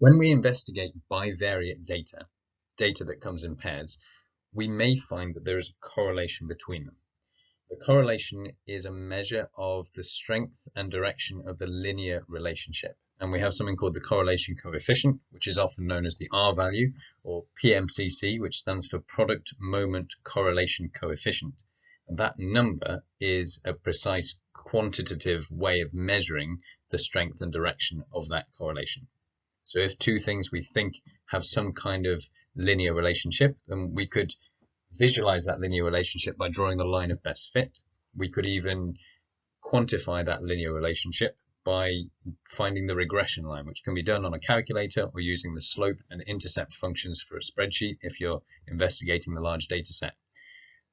When we investigate bivariate data that comes in pairs, we may find that there is a correlation between them. The correlation is a measure of the strength and direction of the linear relationship. And we have something called the correlation coefficient, which is often known as the R value, or PMCC, which stands for product moment correlation coefficient. And that number is a precise quantitative way of measuring the strength and direction of that correlation. So if two things we think have some kind of linear relationship, then we could visualize that linear relationship by drawing the line of best fit. We could even quantify that linear relationship by finding the regression line, which can be done on a calculator or using the slope and intercept functions for a spreadsheet if you're investigating the large data set.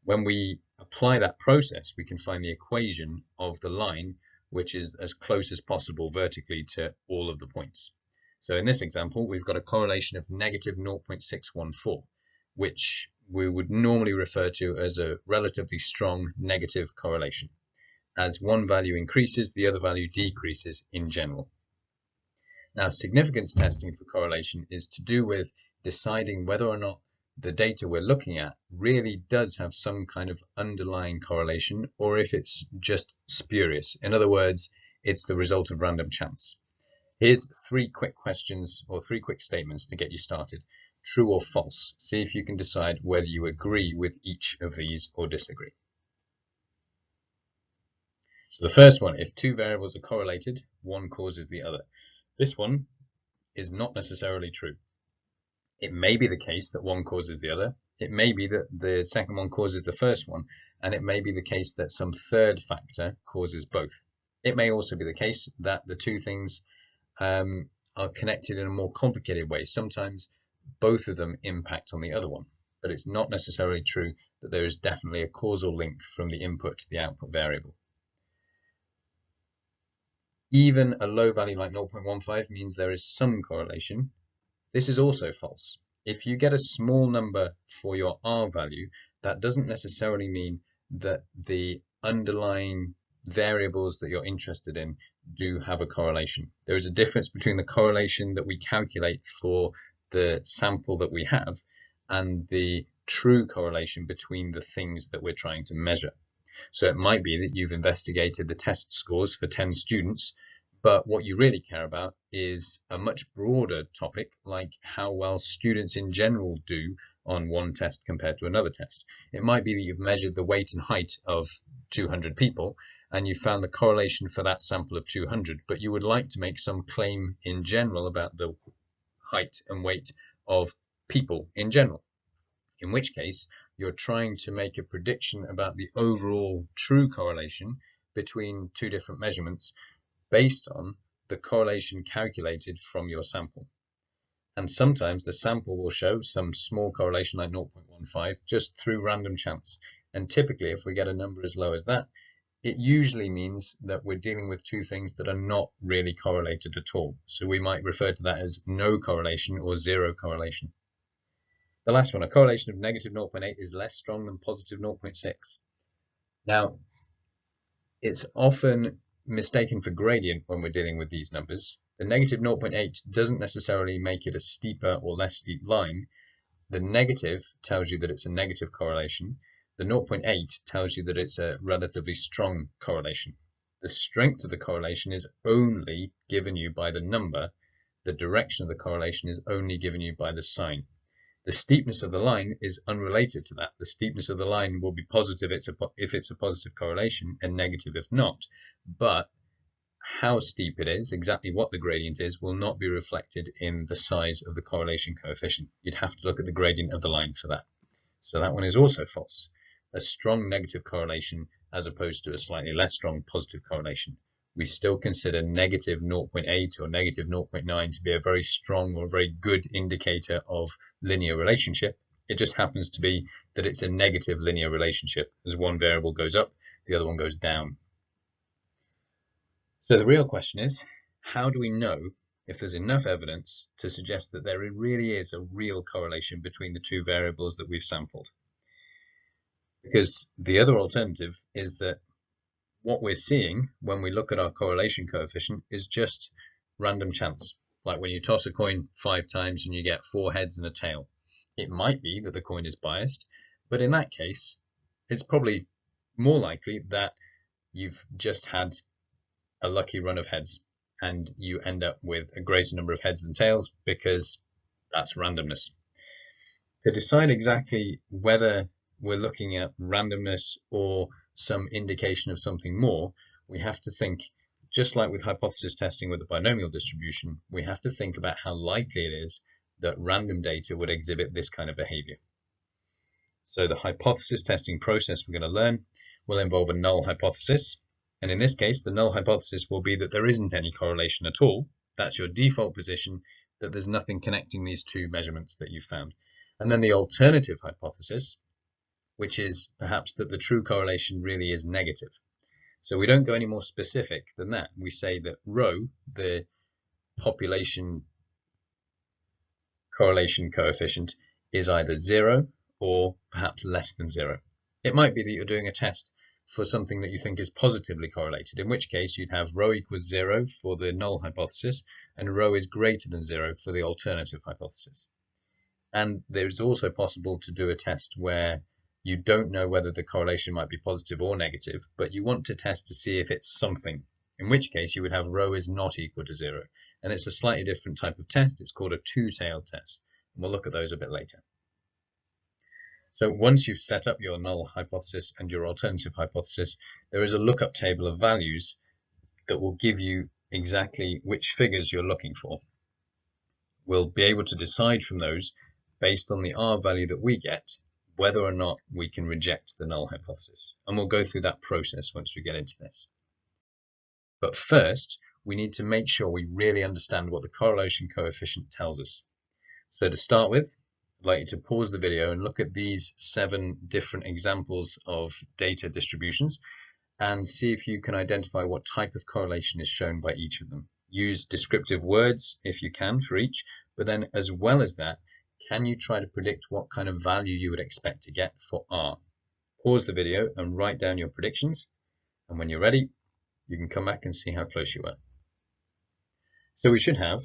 When we apply that process, we can find the equation of the line, which is as close as possible vertically to all of the points. So in this example, we've got a correlation of negative 0.614, which we would normally refer to as a relatively strong negative correlation. As one value increases, the other value decreases in general. Now, significance testing for correlation is to do with deciding whether or not the data we're looking at really does have some kind of underlying correlation, or if it's just spurious. In other words, it's the result of random chance. Here's three quick questions or three quick statements to get you started. True or false? See if you can decide whether you agree with each of these or disagree. So the first one, if two variables are correlated, one causes the other. This one is not necessarily true. It may be the case that one causes the other. It may be that the second one causes the first one, and it may be the case that some third factor causes both. It may also be the case that the two things are connected in a more complicated way. Sometimes both of them impact on the other one, but it's not necessarily true that there is definitely a causal link from the input to the output variable. Even a low value like 0.15 means there is some correlation. This is also false. If you get a small number for your R value, that doesn't necessarily mean that the underlying variables that you're interested in do have a correlation. There is a difference between the correlation that we calculate for the sample that we have and the true correlation between the things that we're trying to measure. So it might be that you've investigated the test scores for 10 students, but what you really care about is a much broader topic, like how well students in general do on one test compared to another test. It might be that you've measured the weight and height of 200 people, and you found the correlation for that sample of 200, but you would like to make some claim in general about the height and weight of people in general. In which case, you're trying to make a prediction about the overall true correlation between two different measurements based on the correlation calculated from your sample. And sometimes the sample will show some small correlation like 0.15 just through random chance. And typically, if we get a number as low as that, it usually means that we're dealing with two things that are not really correlated at all. So we might refer to that as no correlation or zero correlation. The last one, a correlation of negative 0.8 is less strong than positive 0.6. Now, it's often mistaken for gradient when we're dealing with these numbers. The negative 0.8 doesn't necessarily make it a steeper or less steep line. The negative tells you that it's a negative correlation. The 0.8 tells you that it's a relatively strong correlation. The strength of the correlation is only given you by the number. The direction of the correlation is only given you by the sign. The steepness of the line is unrelated to that. The steepness of the line will be positive if it's a positive correlation and negative if not. But how steep it is, exactly what the gradient is, will not be reflected in the size of the correlation coefficient. You'd have to look at the gradient of the line for that. So that one is also false. A strong negative correlation as opposed to a slightly less strong positive correlation. We still consider negative 0.8 or negative 0.9 to be a very strong or very good indicator of linear relationship. It just happens to be that it's a negative linear relationship. As one variable goes up, the other one goes down. So the real question is, how do we know if there's enough evidence to suggest that there really is a real correlation between the two variables that we've sampled? Because the other alternative is that what we're seeing when we look at our correlation coefficient is just random chance. like when you toss a coin 5 times and you get 4 heads and a tail. It might be that the coin is biased, but in that case, it's probably more likely that you've just had a lucky run of heads and you end up with a greater number of heads than tails because that's randomness. To decide exactly whether we're looking at randomness or some indication of something more, we have to think, just like with hypothesis testing with the binomial distribution, we have to think about how likely it is that random data would exhibit this kind of behavior. So the hypothesis testing process we're going to learn will involve a null hypothesis. And in this case, the null hypothesis will be that there isn't any correlation at all. That's your default position, that there's nothing connecting these two measurements that you've found. And then the alternative hypothesis, which is perhaps that the true correlation really is negative. So we don't go any more specific than that. We say that rho, the population correlation coefficient, is either 0 or perhaps less than 0. It might be that you're doing a test for something that you think is positively correlated, in which case you'd have rho equals 0 for the null hypothesis and rho is greater than 0 for the alternative hypothesis. And there's also possible to do a test where you don't know whether the correlation might be positive or negative, but you want to test to see if it's something, in which case you would have rho is not equal to 0. And it's a slightly different type of test. It's called a two-tailed test. And we'll look at those a bit later. So once you've set up your null hypothesis and your alternative hypothesis, there is a lookup table of values that will give you exactly which figures you're looking for. We'll be able to decide from those, based on the R value that we get, whether or not we can reject the null hypothesis. And we'll go through that process once we get into this. But first, we need to make sure we really understand what the correlation coefficient tells us. So to start with, I'd like you to pause the video and look at these 7 different examples of data distributions and see if you can identify what type of correlation is shown by each of them. Use descriptive words if you can for each, but then as well as that, can you try to predict what kind of value you would expect to get for R? Pause the video and write down your predictions, and when you're ready, you can come back and see how close you were. So we should have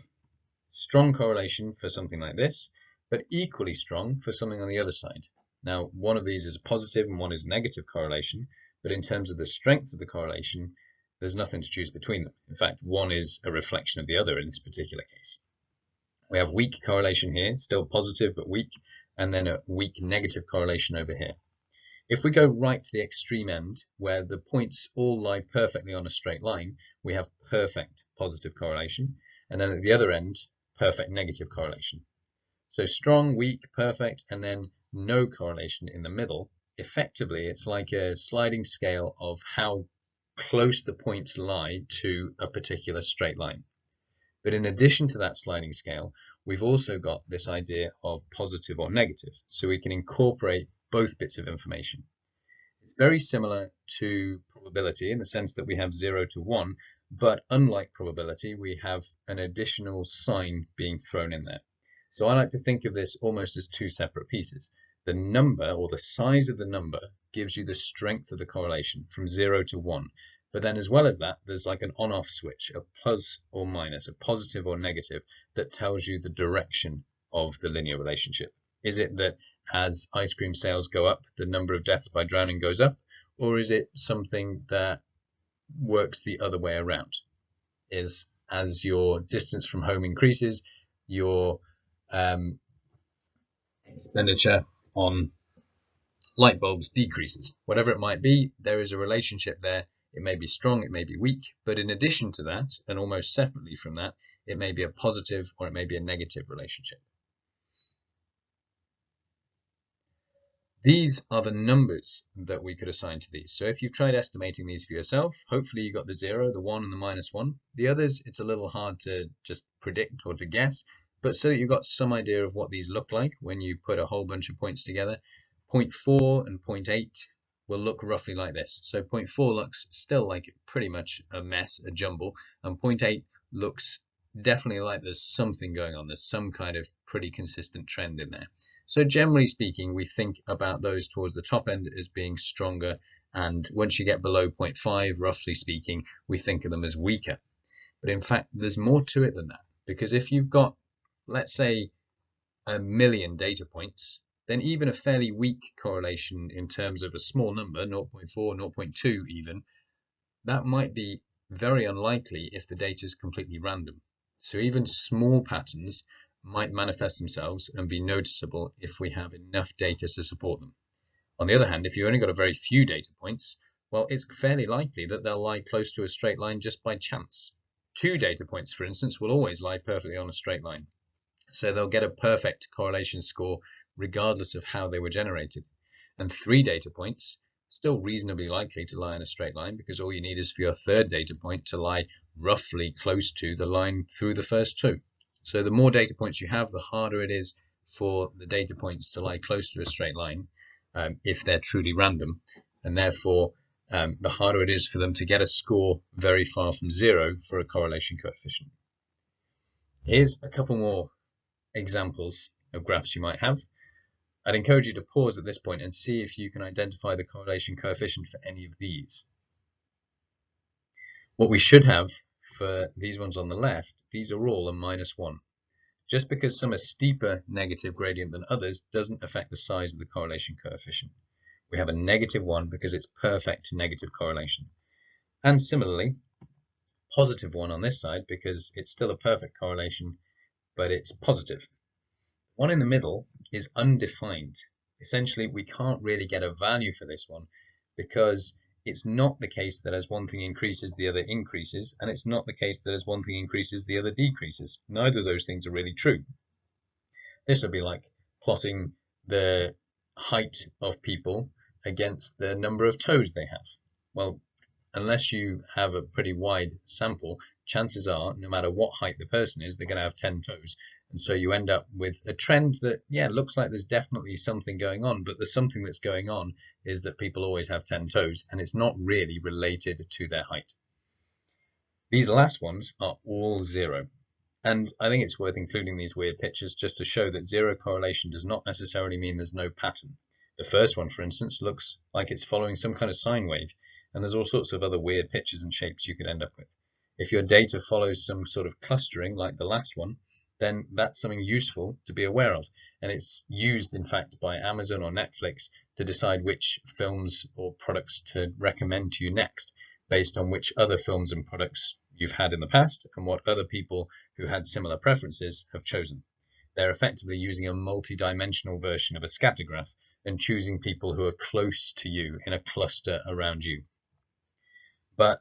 strong correlation for something like this, but equally strong for something on the other side. Now, one of these is positive and one is negative correlation, but in terms of the strength of the correlation, there's nothing to choose between them. In fact, one is a reflection of the other in this particular case. We have weak correlation here, still positive but weak, and then a weak negative correlation over here. If we go right to the extreme end, where the points all lie perfectly on a straight line, we have perfect positive correlation, and then at the other end, perfect negative correlation. So strong, weak, perfect, and then no correlation in the middle. Effectively, it's like a sliding scale of how close the points lie to a particular straight line. But in addition to that sliding scale, we've also got this idea of positive or negative, so we can incorporate both bits of information. It's very similar to probability in the sense that we have 0 to 1, but unlike probability, we have an additional sign being thrown in there. So I like to think of this almost as 2 separate pieces. The number, or the size of the number, gives you the strength of the correlation from 0 to 1. But then as well as that, there's like an on-off switch, a plus or minus, a positive or negative, that tells you the direction of the linear relationship. Is it that as ice cream sales go up, the number of deaths by drowning goes up? Or is it something that works the other way around? Is as your distance from home increases, your expenditure on light bulbs decreases. Whatever it might be, there is a relationship there. It may be strong, it may be weak, but in addition to that, and almost separately from that, it may be a positive or it may be a negative relationship. These are the numbers that we could assign to these. So if you've tried estimating these for yourself, hopefully you got the 0, the 1, and the -1. The others, it's a little hard to just predict or to guess, but so that you've got some idea of what these look like when you put a whole bunch of points together. 0.4 and 0.8 will look roughly like this. So 0.4 looks still like pretty much a mess, a jumble, and 0.8 looks definitely like there's something going on. There's some kind of pretty consistent trend in there. So generally speaking, we think about those towards the top end as being stronger, and once you get below 0.5, roughly speaking, we think of them as weaker. But in fact, there's more to it than that. because if you've got, let's say, 1,000,000 data points, then even a fairly weak correlation in terms of a small number, 0.4, 0.2 even, that might be very unlikely if the data is completely random. So even small patterns might manifest themselves and be noticeable if we have enough data to support them. On the other hand, if you've only got a very few data points, well, it's fairly likely that they'll lie close to a straight line just by chance. 2 data points, for instance, will always lie perfectly on a straight line. So they'll get a perfect correlation score regardless of how they were generated. And 3 data points, still reasonably likely to lie in a straight line, because all you need is for your 3rd data point to lie roughly close to the line through the first 2. So the more data points you have, the harder it is for the data points to lie close to a straight line if they're truly random, and therefore the harder it is for them to get a score very far from 0 for a correlation coefficient. Here's a couple more examples of graphs you might have. I'd encourage you to pause at this point and see if you can identify the correlation coefficient for any of these. What we should have for these ones on the left, these are all a -1. Just because some are steeper negative gradient than others doesn't affect the size of the correlation coefficient. We have a -1 because it's perfect negative correlation. And similarly, +1 on this side because it's still a perfect correlation, but it's positive. One in the middle is undefined. Essentially, we can't really get a value for this one because it's not the case that as one thing increases, the other increases, and it's not the case that as one thing increases, the other decreases. Neither of those things are really true. This would be like plotting the height of people against the number of toes they have. Well, unless you have a pretty wide sample, chances are, no matter what height the person is, they're going to have 10 toes. And so you end up with a trend that, yeah, looks like there's definitely something going on, but the something that's going on is that people always have 10 toes, and it's not really related to their height. These last ones are all 0. And I think it's worth including these weird pictures just to show that 0 correlation does not necessarily mean there's no pattern. The first one, for instance, looks like it's following some kind of sine wave, and there's all sorts of other weird pictures and shapes you could end up with. If your data follows some sort of clustering like the last one, then that's something useful to be aware of. And it's used, in fact, by Amazon or Netflix to decide which films or products to recommend to you next, based on which other films and products you've had in the past and what other people who had similar preferences have chosen. They're effectively using a multi-dimensional version of a scatter graph and choosing people who are close to you in a cluster around you. But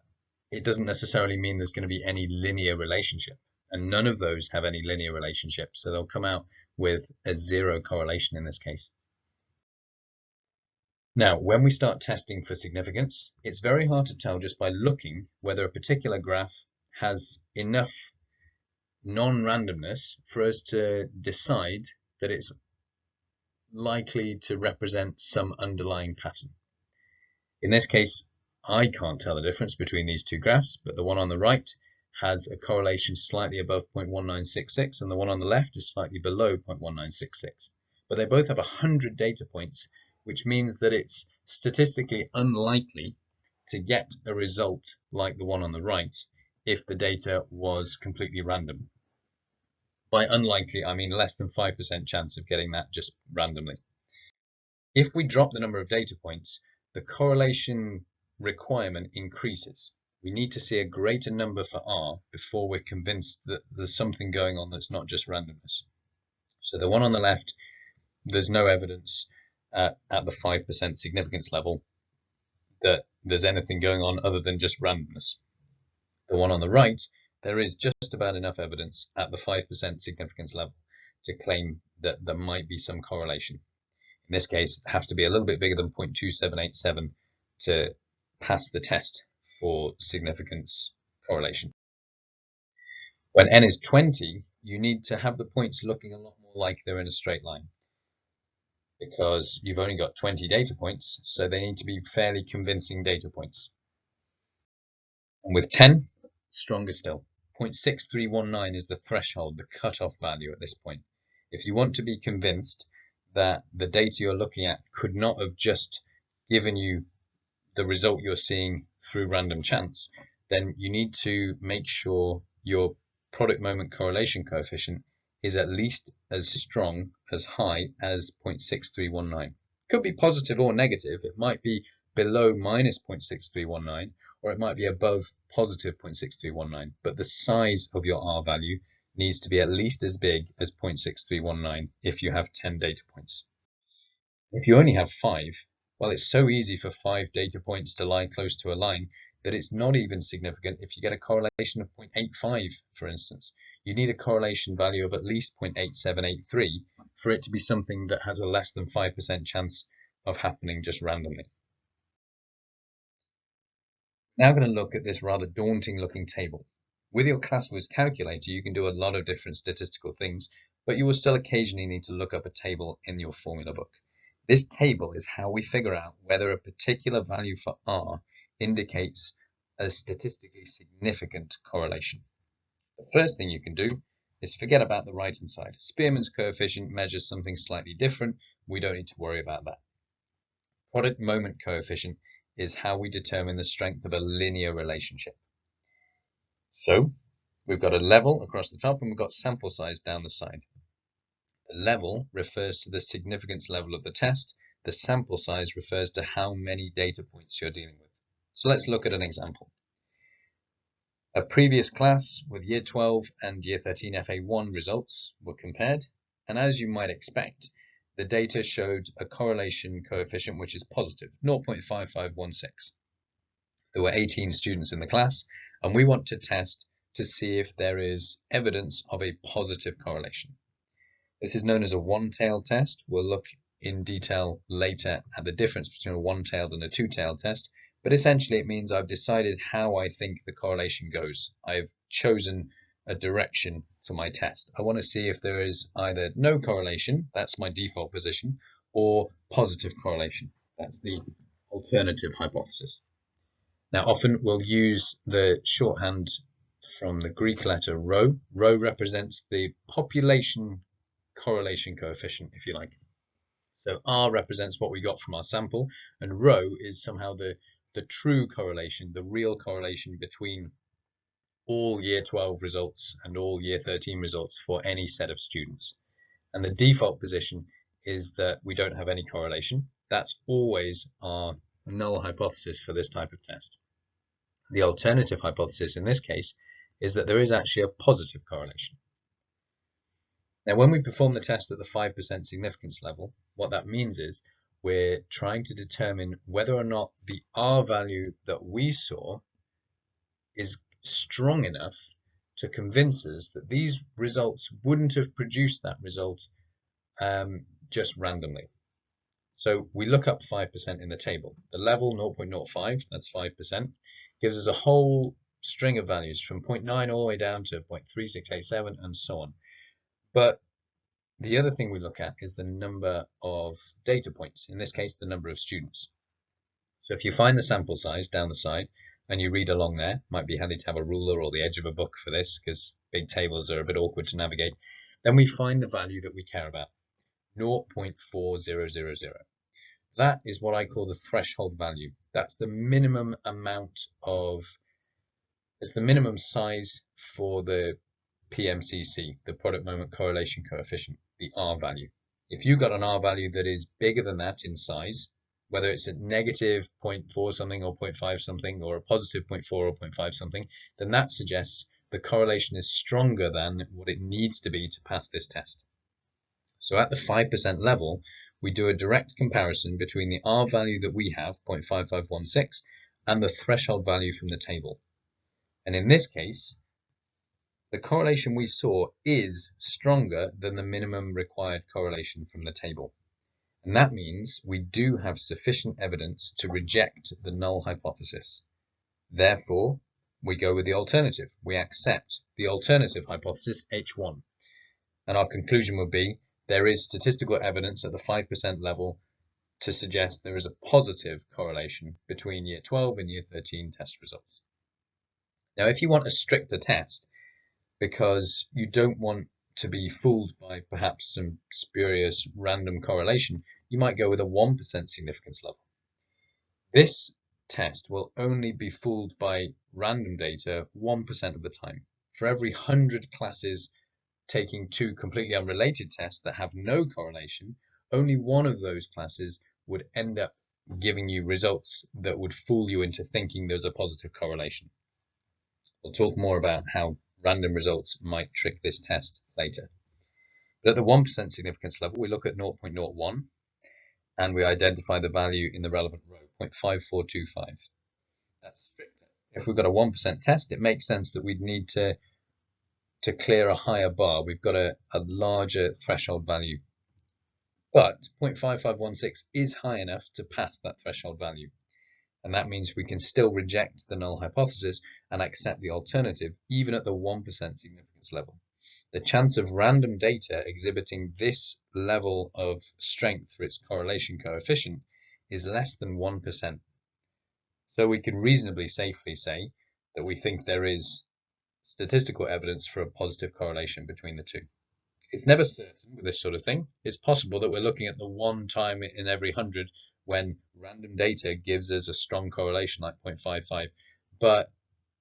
it doesn't necessarily mean there's going to be any linear relationship, and none of those have any linear relationship, so they'll come out with a 0 correlation in this case. Now, when we start testing for significance, it's very hard to tell just by looking whether a particular graph has enough non-randomness for us to decide that it's likely to represent some underlying pattern. In this case, I can't tell the difference between these two graphs, but the one on the right has a correlation slightly above 0.1966 and the one on the left is slightly below 0.1966. But they both have 100 data points, which means that it's statistically unlikely to get a result like the one on the right if the data was completely random. By unlikely, I mean less than 5% chance of getting that just randomly. If we drop the number of data points, the correlation requirement increases. We need to see a greater number for R before we're convinced that there's something going on that's not just randomness. So the one on the left, there's no evidence at the 5% significance level that there's anything going on other than just randomness. The one on the right, there is just about enough evidence at the 5% significance level to claim that there might be some correlation. In this case, it has to be a little bit bigger than 0.2787 to pass the test for significance correlation. When n is 20, you need to have the points looking a lot more like they're in a straight line, because you've only got 20 data points, so they need to be fairly convincing data points. And with 10, stronger still. 0.6319 is the threshold, the cutoff value at this point. If you want to be convinced that the data you're looking at could not have just given you the result you're seeing through random chance, then you need to make sure you're product moment correlation coefficient is at least as strong, as high as 0.6319. Could be positive or negative. It might be below minus 0.6319, or it might be above positive 0.6319. But the size of your R value needs to be at least as big as 0.6319 if you have 10 data points. If you only have 5, well, it's so easy for 5 data points to lie close to a line that it's not even significant if you get a correlation of 0.85, for instance. You need a correlation value of at least 0.8783 for it to be something that has a less than 5% chance of happening just randomly. Now I'm going to look at this rather daunting looking table. With your ClassWiz calculator, you can do a lot of different statistical things, but you will still occasionally need to look up a table in your formula book. This table is how we figure out whether a particular value for R indicates a statistically significant correlation. The first thing you can do is forget about the right-hand side. Spearman's coefficient measures something slightly different. We don't need to worry about that. Product moment coefficient is how we determine the strength of a linear relationship. So we've got a level across the top and we've got sample size down the side. The level refers to the significance level of the test. The sample size refers to how many data points you're dealing with. So let's look at an example. A previous class with Year 12 and Year 13 FA1 results were compared, and as you might expect, the data showed a correlation coefficient which is positive, 0.5516. There were 18 students in the class, and we want to test to see if there is evidence of a positive correlation. This is known as a one-tailed test. We'll look in detail later at the difference between a one-tailed and a two-tailed test, but essentially it means I've decided how I think the correlation goes. I've chosen a direction for my test. I want to see if there is either no correlation, that's my default position, or positive correlation. That's the alternative hypothesis. Now, often we'll use the shorthand from the Greek letter rho. Rho represents the population correlation coefficient, if you like. So R represents what we got from our sample, and rho is somehow the true correlation, the real correlation between all Year 12 results and all Year 13 results for any set of students. And the default position is that we don't have any correlation. That's always our null hypothesis for this type of test. The alternative hypothesis in this case is that there is actually a positive correlation. Now, when we perform the test at the 5% significance level, what that means is we're trying to determine whether or not the R value that we saw is strong enough to convince us that these results wouldn't have produced that result just randomly. So we look up 5% in the table. The level 0.05, that's 5%, gives us a whole string of values from 0.9 all the way down to 0.3687 and so on. But the other thing we look at is the number of data points, in this case, the number of students. So if you find the sample size down the side and you read along there, might be handy to have a ruler or the edge of a book for this because big tables are a bit awkward to navigate, then we find the value that we care about, 0.4000. That is what I call the threshold value. That's the minimum it's the minimum size for the PMCC, the product moment correlation coefficient, the R value. If you've got an R value that is bigger than that in size, whether it's a negative 0.4 something or 0.5 something or a positive 0.4 or 0.5 something, then that suggests the correlation is stronger than what it needs to be to pass this test. So at the 5% level, we do a direct comparison between the R value that we have, 0.5516, and the threshold value from the table. And in this case, the correlation we saw is stronger than the minimum required correlation from the table. And that means we do have sufficient evidence to reject the null hypothesis. Therefore, we go with the alternative. We accept the alternative hypothesis, H1. And our conclusion would be there is statistical evidence at the 5% level to suggest there is a positive correlation between Year 12 and Year 13 test results. Now, if you want a stricter test, because you don't want to be fooled by perhaps some spurious random correlation, you might go with a 1% significance level. This test will only be fooled by random data 1% of the time. for every 100 classes taking 2 completely unrelated tests that have no correlation, only one of those classes would end up giving you results that would fool you into thinking there's a positive correlation. We'll talk more about how random results might trick this test later. But at the 1% significance level, we look at 0.01 and we identify the value in the relevant row, 0.5425. That's stricter. If we've got a 1% test, it makes sense that we'd need to clear a higher bar. We've got a larger threshold value. But 0.5516 is high enough to pass that threshold value. And that means we can still reject the null hypothesis and accept the alternative, even at the 1% significance level. The chance of random data exhibiting this level of strength for its correlation coefficient is less than 1%. So we can reasonably safely say that we think there is statistical evidence for a positive correlation between the two. It's never certain with this sort of thing. It's possible that we're looking at the one time in every 100 when random data gives us a strong correlation like 0.55, but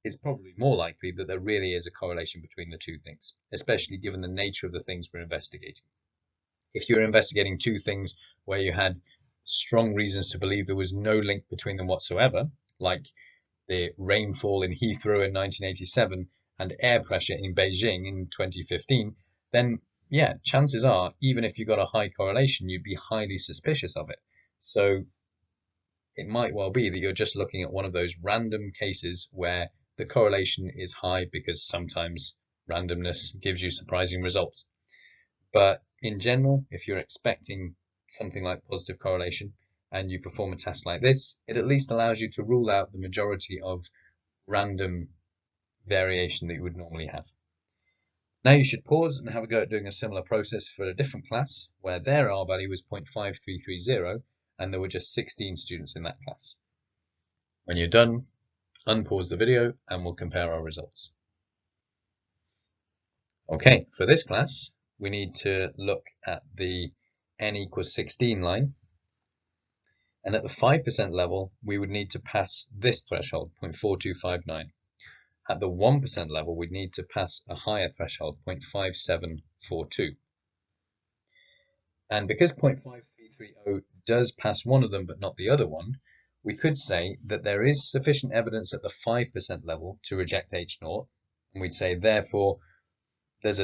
it's probably more likely that there really is a correlation between the two things, especially given the nature of the things we're investigating. If you're investigating two things where you had strong reasons to believe there was no link between them whatsoever, like the rainfall in Heathrow in 1987 and air pressure in Beijing in 2015, then yeah, chances are, even if you got a high correlation, you'd be highly suspicious of it. So it might well be that you're just looking at one of those random cases where the correlation is high because sometimes randomness gives you surprising results. But in general, if you're expecting something like positive correlation and you perform a test like this, it at least allows you to rule out the majority of random variation that you would normally have. Now you should pause and have a go at doing a similar process for a different class where their R value was 0.5330 and there were just 16 students in that class. When you're done, unpause the video and we'll compare our results. Okay, for this class, we need to look at the n equals 16 line. And at the 5% level, we would need to pass this threshold, 0.4259. At the 1% level, we'd need to pass a higher threshold, 0.5742. And because 0.5330 does pass one of them but not the other one, we could say that there is sufficient evidence at the 5% level to reject H0. And we'd say, therefore, there's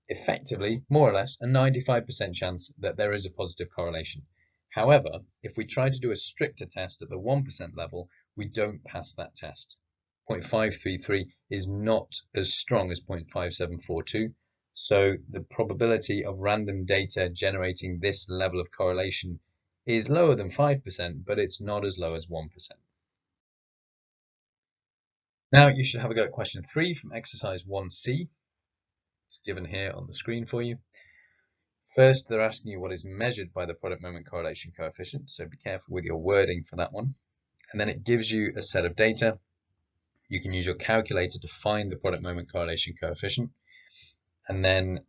effectively, more or less, a 95% chance that there is a positive correlation. However, if we try to do a stricter test at the 1% level, we don't pass that test. 0.533 is not as strong as 0.5742, so the probability of random data generating this level of correlation is lower than 5%, but it's not as low as 1%. Now you should have a go at question 3 from exercise 1C. It's given here on the screen for you. First, they're asking you what is measured by the product moment correlation coefficient, so be careful with your wording for that one. And then it gives you a set of data. You can use your calculator to find the product moment correlation coefficient. And then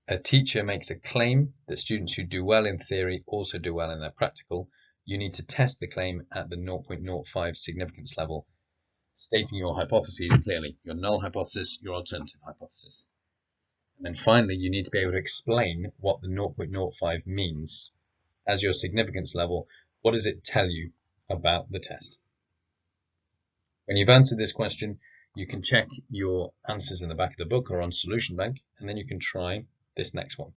a teacher makes a claim that students who do well in theory also do well in their practical. You need to test the claim at the 0.05 significance level, stating your hypotheses clearly, your null hypothesis, your alternative hypothesis. And then finally, you need to be able to explain what the 0.05 means. As your significance level, what does it tell you about the test? When you've answered this question, you can check your answers in the back of the book or on Solution Bank, and then you can try this next one.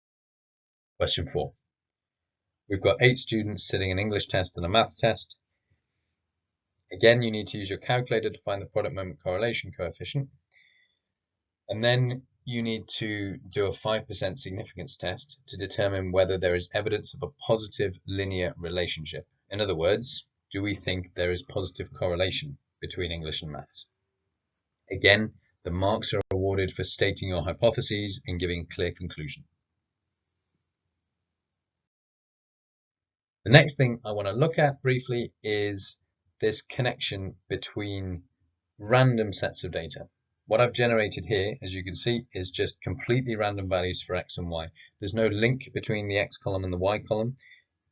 Question 4. We've got 8 students sitting an English test and a maths test. Again, you need to use your calculator to find the product moment correlation coefficient. And then you need to do a 5% significance test to determine whether there is evidence of a positive linear relationship. In other words, do we think there is positive correlation between English and maths? Again, the marks are awarded for stating your hypotheses and giving a clear conclusion. The next thing I want to look at briefly is this connection between random sets of data. What I've generated here, as you can see, is just completely random values for x and y. There's no link between the x column and the y column.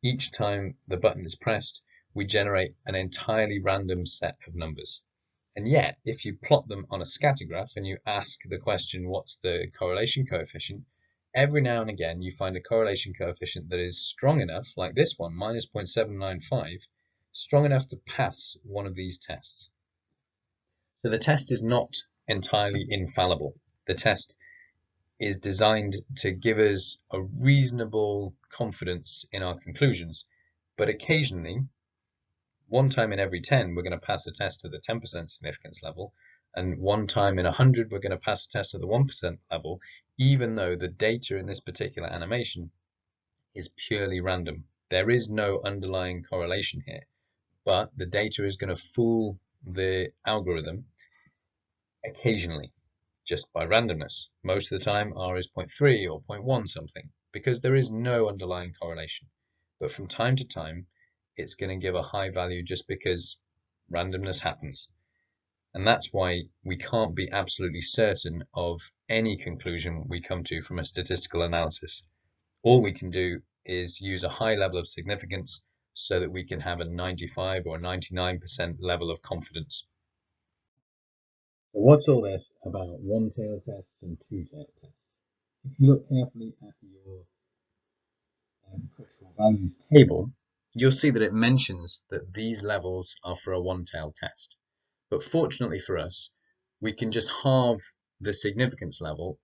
Each time the button is pressed, we generate an entirely random set of numbers. And yet, if you plot them on a scatter graph and you ask the question, what's the correlation coefficient? Every now and again, you find a correlation coefficient that is strong enough, like this one, minus 0.795, strong enough to pass one of these tests. So the test is not entirely infallible. The test is designed to give us a reasonable confidence in our conclusions, but occasionally, one time in every 10, we're going to pass a test at the 10% significance level, and one time in 100, we're going to pass a test at the 1% level, even though the data in this particular animation is purely random. There is no underlying correlation here, but the data is going to fool the algorithm occasionally, just by randomness. Most of the time, R is 0.3 or 0.1 something, because there is no underlying correlation. But from time to time, it's going to give a high value just because randomness happens. And that's why we can't be absolutely certain of any conclusion we come to from a statistical analysis. All we can do is use a high level of significance so that we can have a 95 or 99% level of confidence. So what's all this about one-tailed tests and two-tailed tests? If you look carefully at your critical values table, you'll see that it mentions that these levels are for a one-tailed test. But fortunately for us, we can just halve the significance level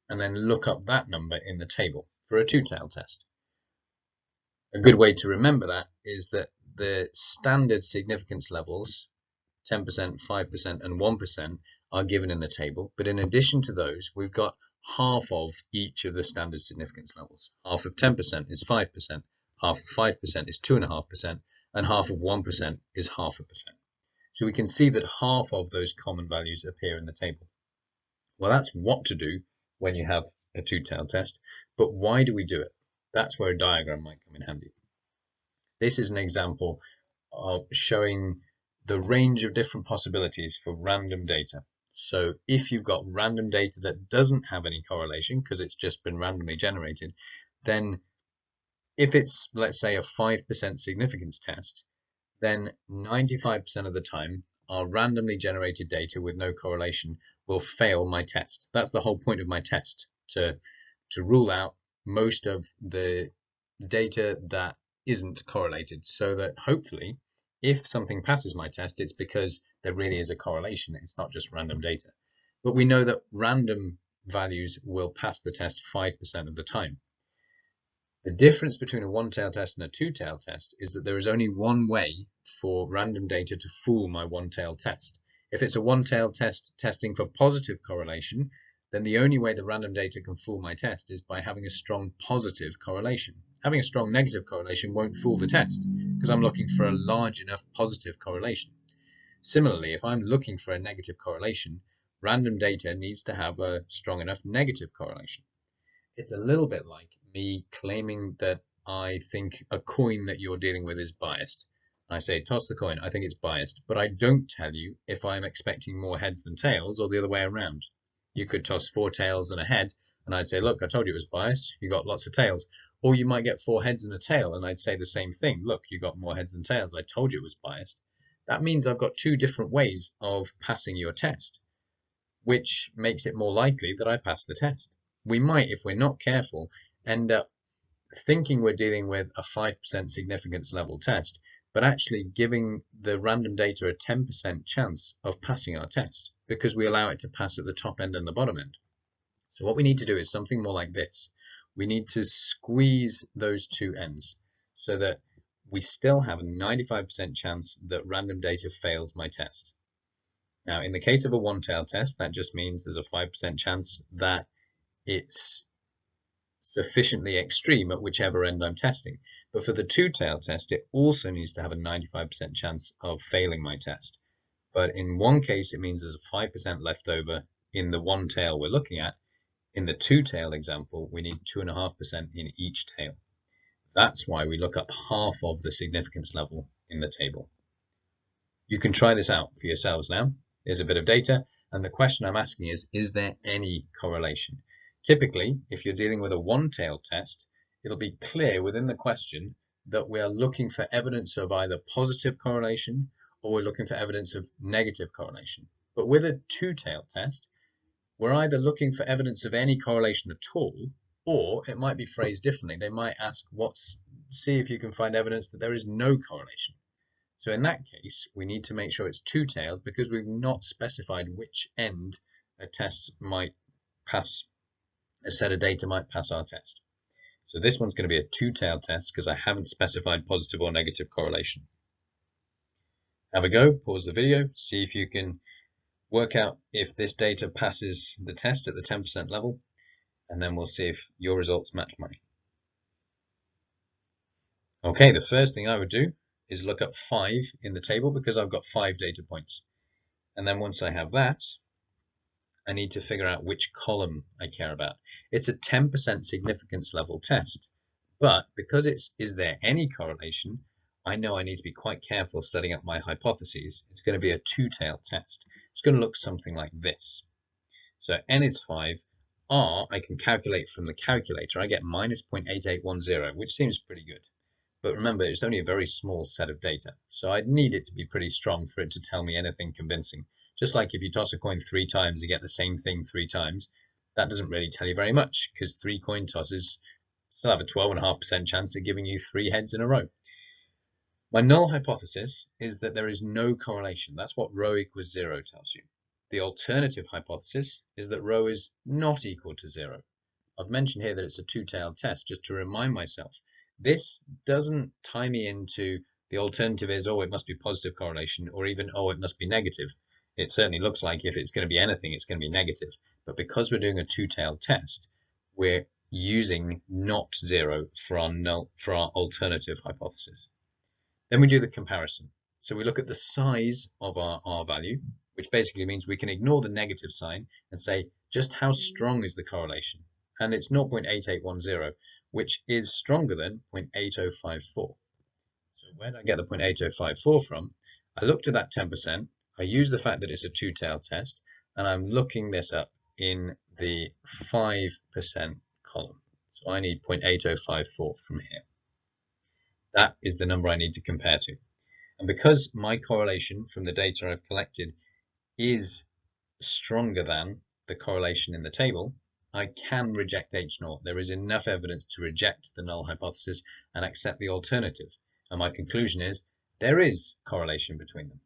and then look up that number in the table for a two-tailed test. A good way to remember that is that the standard significance levels, 10%, 5%, and 1%, are given in the table. But in addition to those, we've got half of each of the standard significance levels. Half of 10% is 5%, half of 5% is 2.5%, and half of 1% is 0.5%. So we can see that half of those common values appear in the table. Well, that's what to do when you have a two-tailed test, but why do we do it? That's where a diagram might come in handy. This is an example of showing the range of different possibilities for random data. So if you've got random data that doesn't have any correlation because it's just been randomly generated, then if it's, let's say, a 5% significance test, then 95% of the time, our randomly generated data with no correlation will fail my test. That's the whole point of my test, to rule out most of the data that isn't correlated, so that hopefully, if something passes my test, it's because there really is a correlation. It's not just random data. But we know that random values will pass the test 5% of the time. The difference between a one-tailed test and a two-tailed test is that there is only one way for random data to fool my one-tailed test. If it's a one-tailed test testing for positive correlation, then the only way the random data can fool my test is by having a strong positive correlation. Having a strong negative correlation won't fool the test because I'm looking for a large enough positive correlation. Similarly, if I'm looking for a negative correlation, random data needs to have a strong enough negative correlation. It's a little bit like me claiming that I think a coin that you're dealing with is biased. I say, toss the coin, I think it's biased, but I don't tell you if I'm expecting more heads than tails or the other way around. You could toss 4 tails and a head, and I'd say, look, I told you it was biased, you got lots of tails. Or you might get 4 heads and a tail, and I'd say the same thing, look, you got more heads than tails, I told you it was biased. That means I've got 2 different ways of passing your test, which makes it more likely that I pass the test. We might, if we're not careful, end up thinking we're dealing with a 5% significance level test, but actually giving the random data a 10% chance of passing our test because we allow it to pass at the top end and the bottom end. So what we need to do is something more like this. We need to squeeze those 2 ends so that we still have a 95% chance that random data fails my test. Now, in the case of a one-tailed test, that just means there's a 5% chance that it's sufficiently extreme at whichever end I'm testing. But for the two-tailed test, it also needs to have a 95% chance of failing my test. But in one case, it means there's a 5% left over in the one tail we're looking at. In the two-tail example, we need 2.5% in each tail. That's why we look up half of the significance level in the table. You can try this out for yourselves now. There's a bit of data, and the question I'm asking is there any correlation? Typically, if you're dealing with a one-tailed test, it'll be clear within the question that we are looking for evidence of either positive correlation or we're looking for evidence of negative correlation. But with a two-tailed test, we're either looking for evidence of any correlation at all, or it might be phrased differently. They might ask, see if you can find evidence that there is no correlation. So in that case, we need to make sure it's two-tailed because we've not specified which end a test might pass, a set of data might pass our test. So this one's going to be a two-tailed test because I haven't specified positive or negative correlation. Have a go, pause the video, see if you can work out if this data passes the test at the 10% level, and then we'll see if your results match mine. Okay, the first thing I would do is look up 5 in the table because I've got 5 data points. And then once I have that, I need to figure out which column I care about. It's a 10% significance level test, but because it's is there any correlation, I know I need to be quite careful setting up my hypotheses. It's going to be a two-tailed test. It's going to look something like this. So n is 5. R I can calculate from the calculator. I get minus 0.8810, which seems pretty good. But remember, it's only a very small set of data. So I'd need it to be pretty strong for it to tell me anything convincing. Just like if you toss a coin 3 times, you get the same thing 3 times. That doesn't really tell you very much because 3 coin tosses still have a 12.5% chance of giving you 3 heads in a row. My null hypothesis is that there is no correlation. That's what rho equals 0 tells you. The alternative hypothesis is that rho is not equal to 0. I've mentioned here that it's a two-tailed test just to remind myself. This doesn't tie me into the alternative is, oh, it must be positive correlation, or even, oh, it must be negative. It certainly looks like if it's going to be anything, it's going to be negative. But because we're doing a two-tailed test, we're using not 0 for our alternative hypothesis. Then we do the comparison. So we look at the size of our R value, which basically means we can ignore the negative sign and say just how strong is the correlation. And it's 0.8810, which is stronger than 0.8054. So where did I get the 0.8054 from? I looked at that 10%. I used the fact that it's a two-tailed test, and I'm looking this up in the 5% column. So I need 0.8054 from here. That is the number I need to compare to. And because my correlation from the data I've collected is stronger than the correlation in the table, I can reject H0. There is enough evidence to reject the null hypothesis and accept the alternative. And my conclusion is there is correlation between them.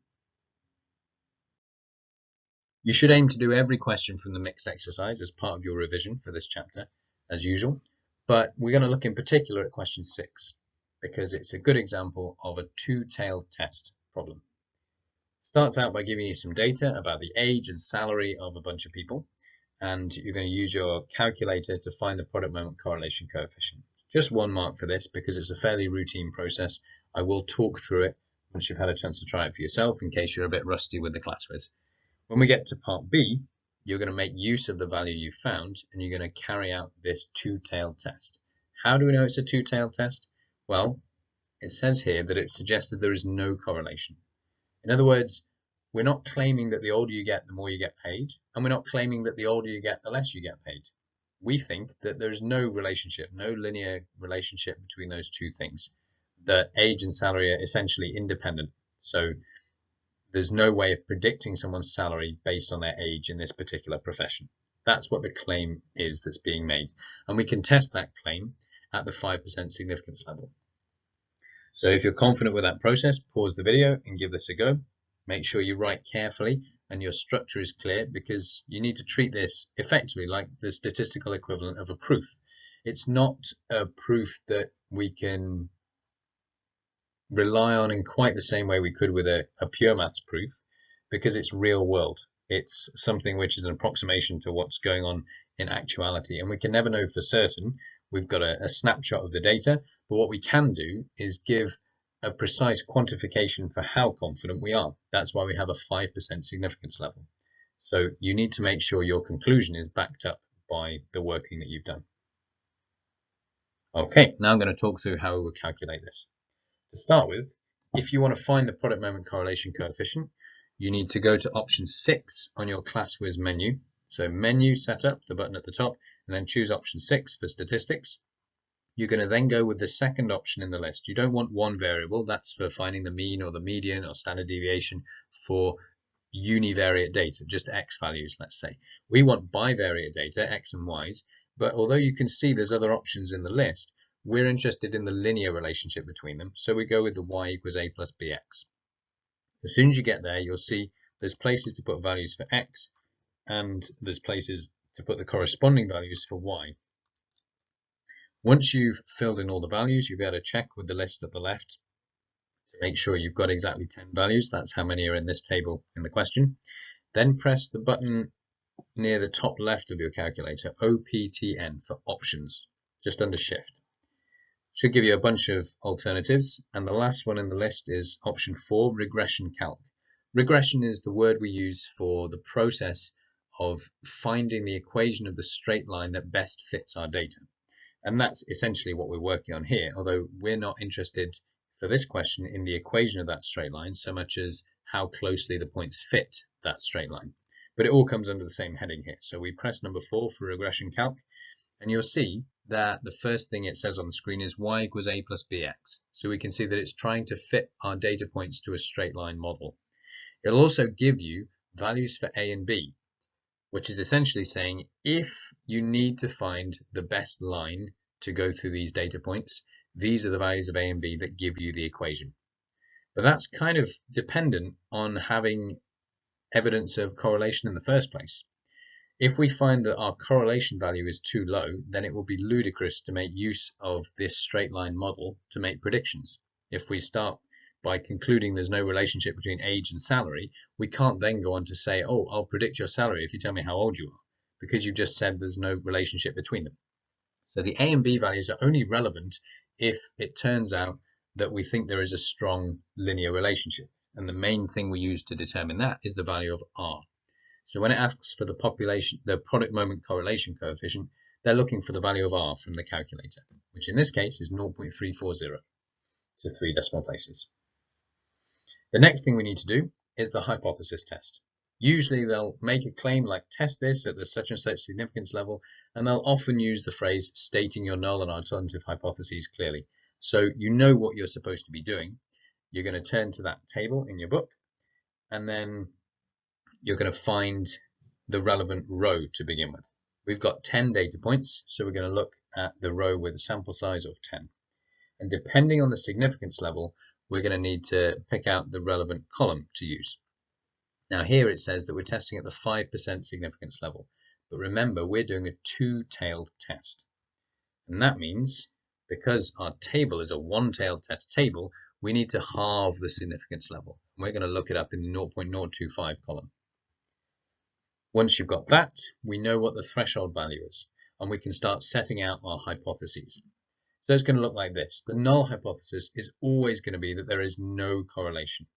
You should aim to do every question from the mixed exercise as part of your revision for this chapter, as usual. But we're going to look in particular at question 6. Because it's a good example of a two-tailed test problem. Starts out by giving you some data about the age and salary of a bunch of people, and you're going to use your calculator to find the product moment correlation coefficient. Just 1 mark for this because it's a fairly routine process. I will talk through it once you've had a chance to try it for yourself in case you're a bit rusty with the class quiz. When we get to part B, you're going to make use of the value you found and you're going to carry out this two-tailed test. How do we know it's a two-tailed test? Well, it says here that it suggests that there is no correlation. In other words, we're not claiming that the older you get, the more you get paid, and we're not claiming that the older you get, the less you get paid. We think that there's no relationship, no linear relationship between those two things, that age and salary are essentially independent. So there's no way of predicting someone's salary based on their age in this particular profession. That's what the claim is that's being made. And we can test that claim at the 5% significance level. So if you're confident with that process, pause the video and give this a go. Make sure you write carefully and your structure is clear because you need to treat this effectively like the statistical equivalent of a proof. It's not a proof that we can rely on in quite the same way we could with a pure maths proof because it's real world. It's something which is an approximation to what's going on in actuality, and we can never know for certain. We've got a snapshot of the data, but what we can do is give a precise quantification for how confident we are. That's why we have a 5% significance level. So you need to make sure your conclusion is backed up by the working that you've done. Okay, now I'm going to talk through how we will calculate this. To start with, if you want to find the product moment correlation coefficient, you need to go to option 6 on your class quiz menu. So menu setup, the button at the top, and then choose option 6 for statistics. you're going to then go with the second option in the list. You don't want one variable, that's for finding the mean or the median or standard deviation for univariate data, just x values, let's say. We want bivariate data, x and y's, but although you can see there's other options in the list, we're interested in the linear relationship between them, so we go with the y equals a plus bx. As soon as you get there, you'll see there's places to put values for x, and there's places to put the corresponding values for y. Once you've filled in all the values, you'll be able to check with the list at the left to make sure you've got exactly 10 values. That's how many are in this table in the question. Then press the button near the top left of your calculator, OPTN, for options, just under shift. Should give you a bunch of alternatives, and the last one in the list is option 4, regression calc. Regression is the word we use for the process of finding the equation of the straight line that best fits our data. And that's essentially what we're working on here, although we're not interested for this question in the equation of that straight line so much as how closely the points fit that straight line. But it all comes under the same heading here. So we press number 4 for regression calc, and you'll see that the first thing it says on the screen is y equals a plus bx. So we can see that it's trying to fit our data points to a straight line model. It'll also give you values for a and b, which is essentially saying if you need to find the best line to go through these data points, these are the values of a and b that give you the equation. But that's kind of dependent on having evidence of correlation in the first place. If we find that our correlation value is too low, then it will be ludicrous to make use of this straight line model to make predictions. If we start by concluding there's no relationship between age and salary, we can't then go on to say, oh, I'll predict your salary if you tell me how old you are, because you've just said there's no relationship between them. So the a and b values are only relevant if it turns out that we think there is a strong linear relationship. And the main thing we use to determine that is the value of r. So when it asks for the product moment correlation coefficient, they're looking for the value of r from the calculator, which in this case is 0.340, so 3 decimal places. The next thing we need to do is the hypothesis test. Usually they'll make a claim like test this at the such and such significance level, and they'll often use the phrase stating your null and alternative hypotheses clearly. So you know what you're supposed to be doing. You're going to turn to that table in your book, and then you're going to find the relevant row to begin with. We've got 10 data points, so we're going to look at the row with a sample size of 10. And depending on the significance level, we're going to need to pick out the relevant column to use. Now here it says that we're testing at the 5% significance level, but remember we're doing a two-tailed test. And that means because our table is a one-tailed test table, we need to halve the significance level. And we're going to look it up in the 0.025 column. Once you've got that, we know what the threshold value is, and we can start setting out our hypotheses. So it's going to look like this. The null hypothesis is always going to be that there is no correlation.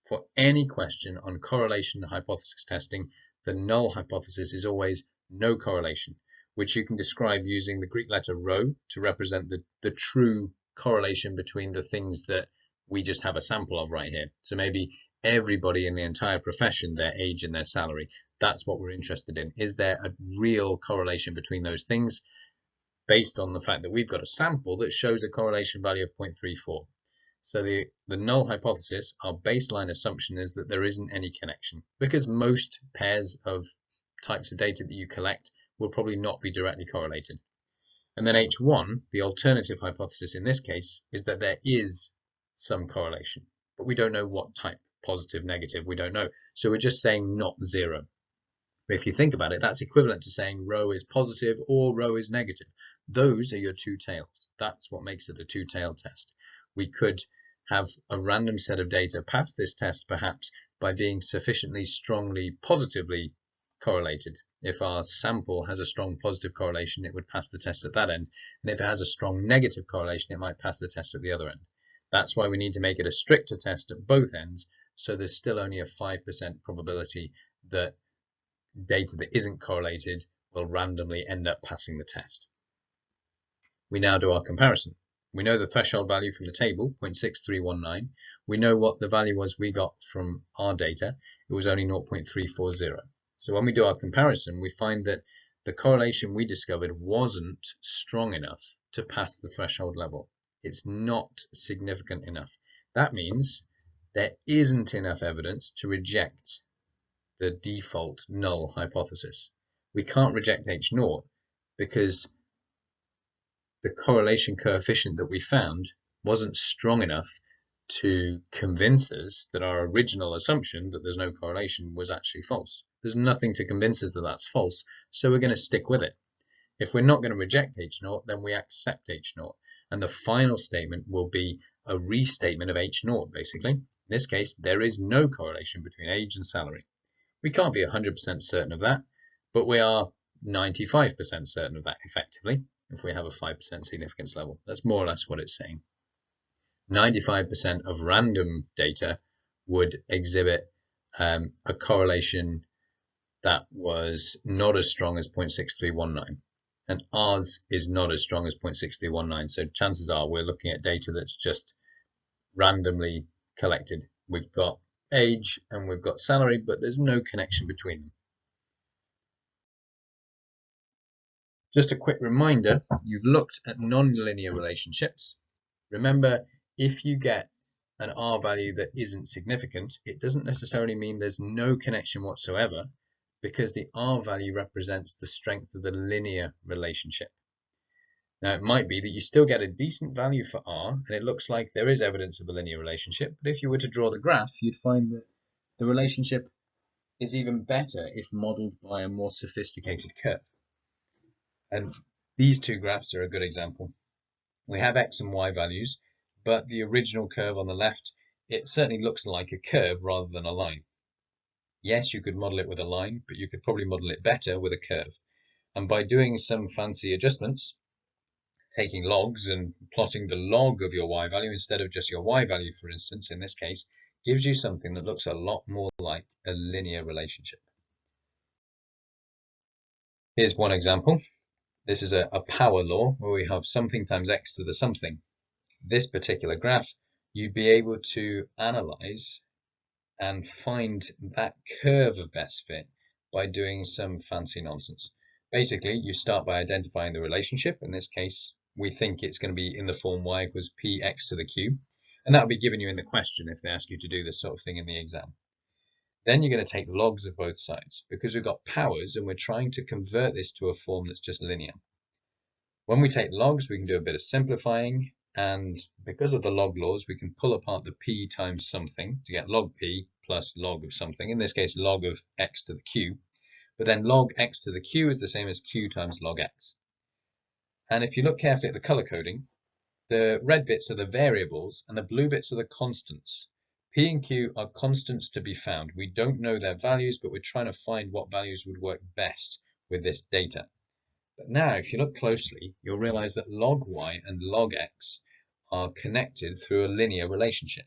For any question on correlation hypothesis testing, the null hypothesis is always no correlation, which you can describe using the Greek letter rho to represent the true correlation between the things that we just have a sample of right here. So maybe everybody in the entire profession, their age and their salary, that's what we're interested in. Is there a real correlation between those things based on the fact that we've got a sample that shows a correlation value of 0.34? So the null hypothesis, our baseline assumption is that there isn't any connection, because most pairs of types of data that you collect will probably not be directly correlated. And then H1, the alternative hypothesis in this case, is that there is some correlation, but we don't know what type, positive, negative, we don't know. So we're just saying not zero. But if you think about it, that's equivalent to saying rho is positive or rho is negative. Those are your two tails. That's what makes it a two-tailed test. We could have a random set of data pass this test perhaps by being sufficiently strongly positively correlated. If our sample has a strong positive correlation, it would pass the test at that end. And if it has a strong negative correlation, it might pass the test at the other end. That's why we need to make it a stricter test at both ends, so there's still only a 5% probability that data that isn't correlated will randomly end up passing the test. We now do our comparison. We know the threshold value from the table, 0.6319. We know what the value was we got from our data. It was only 0.340. So when we do our comparison, we find that the correlation we discovered wasn't strong enough to pass the threshold level. It's not significant enough. That means there isn't enough evidence to reject the default null hypothesis. We can't reject H0 because the correlation coefficient that we found wasn't strong enough to convince us that our original assumption that there's no correlation was actually false. There's nothing to convince us that that's false, so we're going to stick with it. If we're not going to reject H0, then we accept H0. And the final statement will be a restatement of H0, basically. In this case, there is no correlation between age and salary. We can't be 100% certain of that, but we are 95% certain of that, effectively, if we have a 5% significance level. That's more or less what it's saying. 95% of random data would exhibit a correlation that was not as strong as 0.6319. And ours is not as strong as 0.6319. So chances are we're looking at data that's just randomly collected. We've got age and we've got salary, but there's no connection between them. Just a quick reminder, you've looked at nonlinear relationships. Remember, if you get an R value that isn't significant, it doesn't necessarily mean there's no connection whatsoever, because the R value represents the strength of the linear relationship. Now, it might be that you still get a decent value for R, and it looks like there is evidence of a linear relationship, but if you were to draw the graph, you'd find that the relationship is even better if modeled by a more sophisticated curve. And these two graphs are a good example. We have X and Y values, but the original curve on the left, it certainly looks like a curve rather than a line. Yes, you could model it with a line, but you could probably model it better with a curve. And by doing some fancy adjustments, taking logs and plotting the log of your Y value instead of just your Y value, for instance, in this case, gives you something that looks a lot more like a linear relationship. Here's one example. This is a power law where we have something times X to the something. This particular graph, you'd be able to analyze and find that curve of best fit by doing some fancy nonsense. Basically, you start by identifying the relationship. In this case, we think it's going to be in the form y equals px to the cube, and that will be given you in the question if they ask you to do this sort of thing in the exam. Then you're going to take logs of both sides because we've got powers and we're trying to convert this to a form that's just linear. When we take logs, we can do a bit of simplifying, and because of the log laws, we can pull apart the p times something to get log p plus log of something, in this case log of x to the q, but then log x to the q is the same as q times log x. And if you look carefully at the color coding, the red bits are the variables and the blue bits are the constants. P and Q are constants to be found. We don't know their values, but we're trying to find what values would work best with this data. But now, if you look closely, you'll realize that log y and log x are connected through a linear relationship.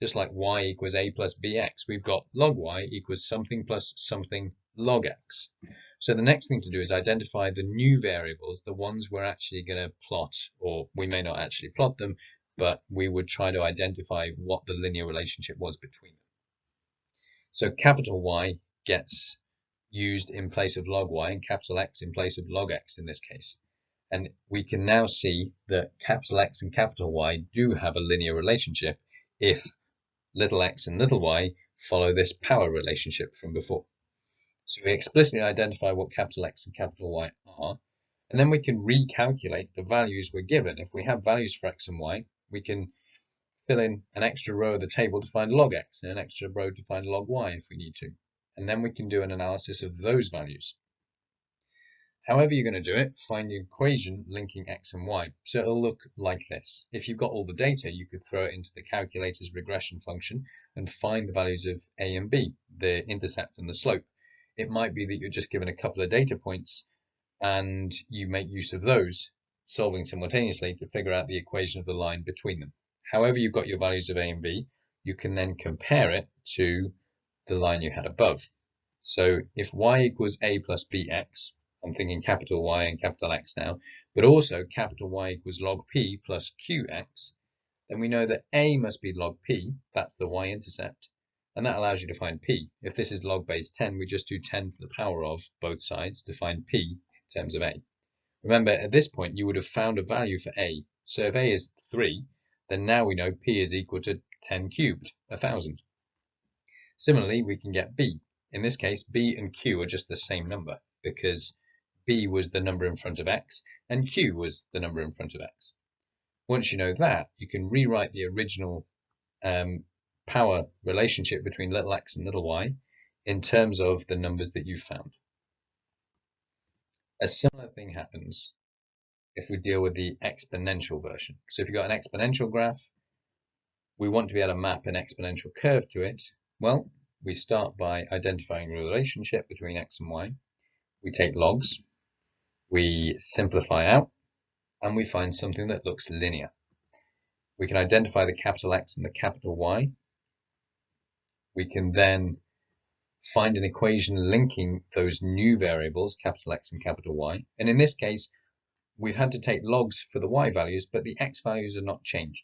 Just like y equals a plus bx, we've got log y equals something plus something log x. So the next thing to do is identify the new variables, the ones we're actually going to plot, or we may not actually plot them, but we would try to identify what the linear relationship was between them. So capital Y gets used in place of log y and capital X in place of log x in this case. And we can now see that capital X and capital Y do have a linear relationship if little x and little y follow this power relationship from before. So we explicitly identify what capital X and capital Y are, and then we can recalculate the values we're given. If we have values for X and Y, we can fill in an extra row of the table to find log X and an extra row to find log Y if we need to. And then we can do an analysis of those values. However you're going to do it, find the equation linking X and Y. So it'll look like this. If you've got all the data, you could throw it into the calculator's regression function and find the values of A and B, the intercept and the slope. It might be that you're just given a couple of data points and you make use of those, solving simultaneously to figure out the equation of the line between them. However you've got your values of A and B, you can then compare it to the line you had above. So if y equals a plus bx, I'm thinking capital Y and capital X now, but also capital Y equals log P plus QX, then we know that A must be log P, that's the Y-intercept, and that allows you to find p. If this is log base 10, we just do 10 to the power of both sides to find p in terms of a. Remember, at this point, you would have found a value for a. So if a is 3, then now we know p is equal to 10 cubed, 1,000. Similarly, we can get b. In this case, b and q are just the same number because b was the number in front of x and q was the number in front of x. Once you know that, you can rewrite the original power relationship between little x and little y in terms of the numbers that you found. A similar thing happens if we deal with the exponential version. So if you've got an exponential graph, we want to be able to map an exponential curve to it. Well, we start by identifying a relationship between x and y. We take logs, we simplify out, and we find something that looks linear. We can identify the capital X and the capital Y. We can then find an equation linking those new variables, capital X and capital Y. And in this case, we've had to take logs for the Y values, but the X values are not changed.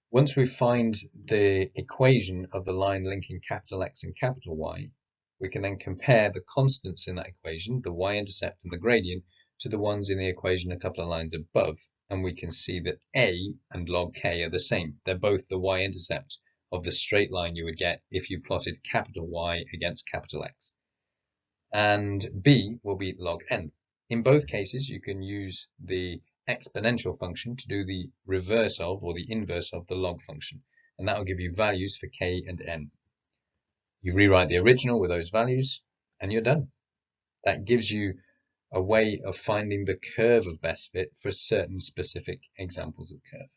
Once we find the equation of the line linking capital X and capital Y, we can then compare the constants in that equation, the y-intercept and the gradient, to the ones in the equation a couple of lines above, and we can see that a and log k are the same. They're both the y-intercept of the straight line you would get if you plotted capital Y against capital X. And b will be log n. In both cases, you can use the exponential function to do the reverse of or the inverse of the log function, and that will give you values for k and n. You rewrite the original with those values and you're done. That gives you a way of finding the curve of best fit for certain specific examples of curve.